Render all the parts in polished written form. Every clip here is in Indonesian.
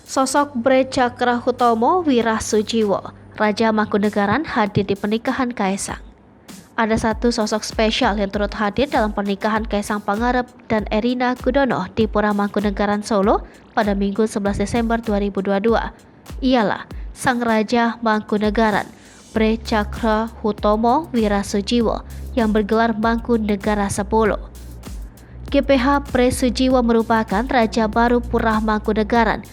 Sosok Bre Cakrahutomo Wirasujiwo, Raja Mangkunegaran hadir di pernikahan Kaisang. Ada satu sosok spesial yang turut hadir dalam pernikahan Kaisang Pangarep dan Erina Gudono di Pura Mangkunegaran Solo pada Minggu 11 Desember 2022. Ialah Sang Raja Mangkunegaran, Bre Cakrahutomo Wirasujiwo yang bergelar Mangkunegara 10. GPH Bre Sujiwo merupakan Raja baru Pura Mangkunegaran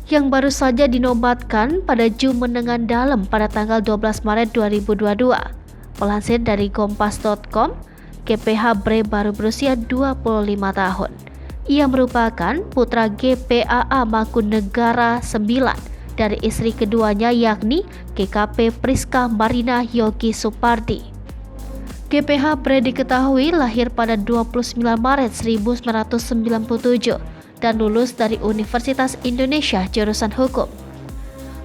yang baru saja dinobatkan pada Jumenengan Dalem pada tanggal 12 Maret 2022. Melansir dari kompas.com, GPH Bre baru berusia 25 tahun. Ia merupakan putra GPAA Mangkunegara 9 dari istri keduanya yakni GKP Priska Marina Yogi Supardi. GPH Bre diketahui lahir pada 29 Maret 1997 dan lulus dari Universitas Indonesia jurusan Hukum.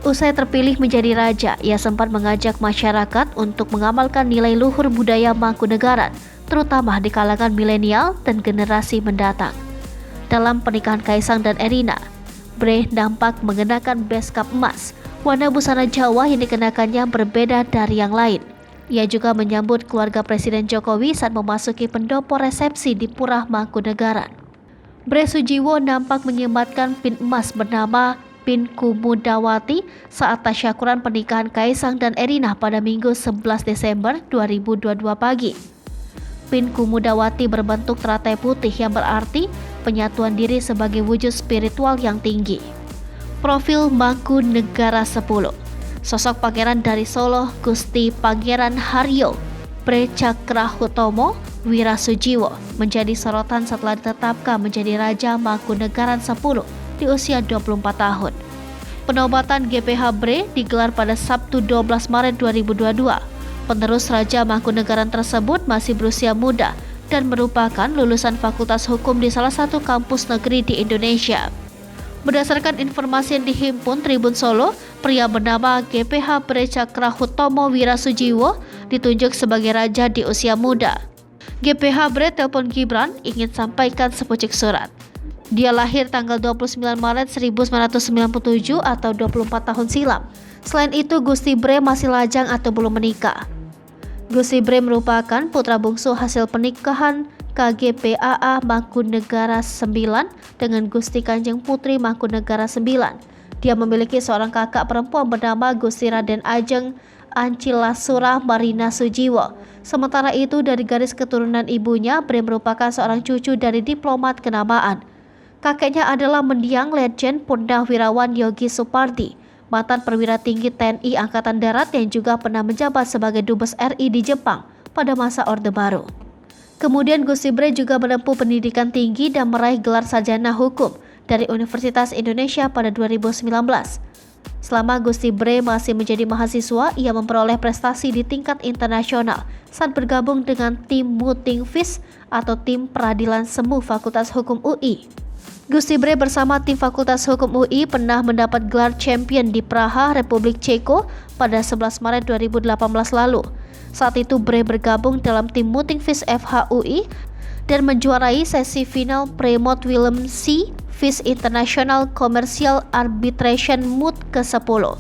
Usai terpilih menjadi raja, ia sempat mengajak masyarakat untuk mengamalkan nilai luhur budaya Mangkunegaran, terutama di kalangan milenial dan generasi mendatang. Dalam pernikahan Kaisang dan Erina, Bre nampak mengenakan beskap emas. Warna busana Jawa yang dikenakannya berbeda dari yang lain. Ia juga menyambut keluarga Presiden Jokowi saat memasuki pendopo resepsi di Pura Mangkunegaran. Bre Sujiwo nampak menyematkan pin emas bernama Pin Kumudawati saat tasyakuran pernikahan Kaisang dan Erina pada Minggu 11 Desember 2022 pagi. Pin Kumudawati berbentuk teratai putih yang berarti penyatuan diri sebagai wujud spiritual yang tinggi. Profil Mangkunegara 10. Sosok pangeran dari Solo, Gusti Pangeran Haryo Bre Cakrahutomo Wirasujiwo menjadi sorotan setelah ditetapkan menjadi Raja Mangkunegaran 10 di usia 24 tahun. Penobatan GPH Bre digelar pada Sabtu 12 Maret 2022. Penerus Raja Mangkunegaran tersebut masih berusia muda dan merupakan lulusan Fakultas Hukum di salah satu kampus negeri di Indonesia. Berdasarkan informasi yang dihimpun Tribun Solo, pria bernama GPH Bre Cakrahutomo Wirasujiwo ditunjuk sebagai raja di usia muda. GPH Bre telepon Gibran ingin sampaikan sepucuk surat. Dia lahir tanggal 29 Maret 1997 atau 24 tahun silam. Selain itu, Gusti Bre masih lajang atau belum menikah. Gusti Bre merupakan putra bungsu hasil pernikahan KGPAA Mangkunegara 9 dengan Gusti Kanjeng Putri Mangkunegara 9. Dia memiliki seorang kakak perempuan bernama Gusti Raden Ajeng Ancilasura Marina Sujiwo. Sementara itu, dari garis keturunan ibunya, Bre merupakan seorang cucu dari diplomat kenamaan. Kakeknya adalah mendiang Letjen Purnawirawan Yogi Supardi, mantan perwira tinggi TNI Angkatan Darat yang juga pernah menjabat sebagai Dubes RI di Jepang pada masa Orde Baru. Kemudian Gusti Bre juga menempuh pendidikan tinggi dan meraih gelar sarjana hukum dari Universitas Indonesia pada 2019. Selama Gusti Bre masih menjadi mahasiswa, ia memperoleh prestasi di tingkat internasional saat bergabung dengan tim Muting Vis atau tim peradilan semu Fakultas Hukum UI. Gusti Bre bersama tim Fakultas Hukum UI pernah mendapat gelar champion di Praha, Republik Ceko pada 11 Maret 2018 lalu. Saat itu Bre bergabung dalam tim Muting Vis FHUI dan menjuarai sesi final Premot Willem C. Vis International Commercial Arbitration Moot ke-10.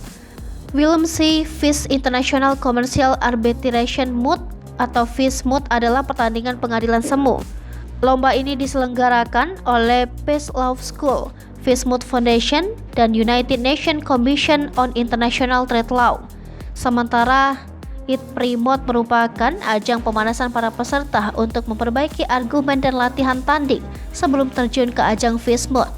Willem C. Vis International Commercial Arbitration Moot atau Vis Moot adalah pertandingan pengadilan semu. Lomba ini diselenggarakan oleh Peace Law School, Vis Moot Foundation, dan United Nations Commission on International Trade Law. Sementara Premot merupakan ajang pemanasan para peserta untuk memperbaiki argumen dan latihan tanding sebelum terjun ke ajang Vis Moot.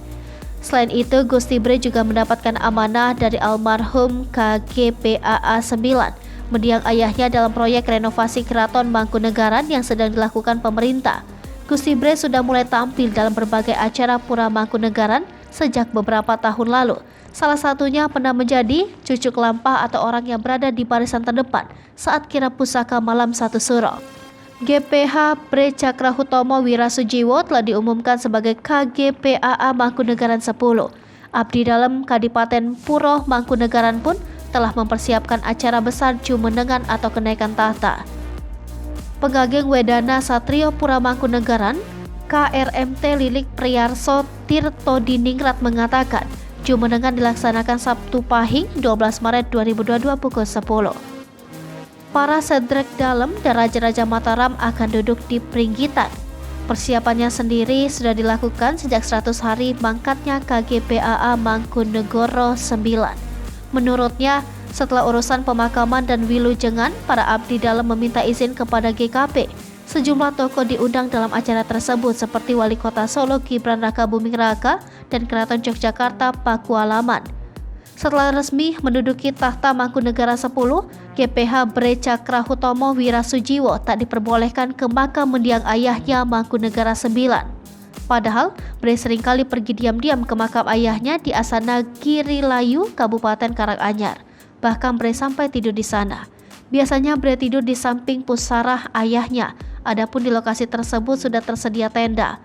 Selain itu, Gusti Bre juga mendapatkan amanah dari almarhum KGPAA 9, mendiang ayahnya dalam proyek renovasi Keraton Mangkunegaran yang sedang dilakukan pemerintah. Gusti Bre sudah mulai tampil dalam berbagai acara Pura Mangkunegaran sejak beberapa tahun lalu. Salah satunya pernah menjadi cucuk lampah atau orang yang berada di barisan terdepan saat kirap pusaka malam 1 Suro. GPH Bre Cakrahutomo Wirasujiwo telah diumumkan sebagai KGPAA Mangkunegaran 10. Abdi dalam Kadipaten Puro Mangkunegaran pun telah mempersiapkan acara besar Jumenengan atau kenaikan tahta. Pegaging Wedana Satrio Pura Mangkunegaran, KRMT Lilik Priyarso Tirto Diningrat mengatakan, Jumenengan dilaksanakan Sabtu Pahing 12 Maret 2022 pukul 10. Para sedrek dalam dan Raja-Raja Mataram akan duduk di Pringgitan. Persiapannya sendiri sudah dilakukan sejak 100 hari mangkatnya KGPAA Mangkunegoro 9. Menurutnya, setelah urusan pemakaman dan wilujengan, para abdi dalam meminta izin kepada GKP. Sejumlah tokoh diundang dalam acara tersebut seperti Wali Kota Solo Gibran Rakabuming Raka dan Keraton Yogyakarta Pakualaman. Setelah resmi menduduki tahta Mangkunegara 10, GPH Bre Cakrahutomo Wirasujiwo tak diperbolehkan ke makam mendiang ayahnya Mangkunegara 9. Padahal, Bre seringkali pergi diam-diam ke makam ayahnya di Asana Girilayu, Kabupaten Karanganyar. Bahkan Bre sampai tidur di sana. Biasanya Bre tidur di samping pusarah ayahnya, adapun di lokasi tersebut sudah tersedia tenda.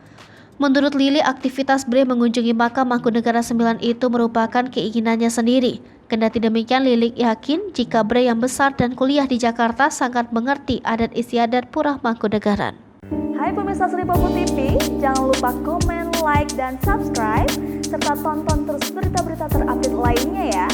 Menurut Lili, aktivitas Bre mengunjungi makam Mangkunegara 9 itu merupakan keinginannya sendiri. Kendati demikian, Lili yakin jika Bre yang besar dan kuliah di Jakarta sangat mengerti adat istiadat Pura Mangkunegaran. Hai pemirsa Sri Popo TV, jangan lupa komen, like, dan subscribe, serta tonton terus berita-berita terupdate lainnya ya.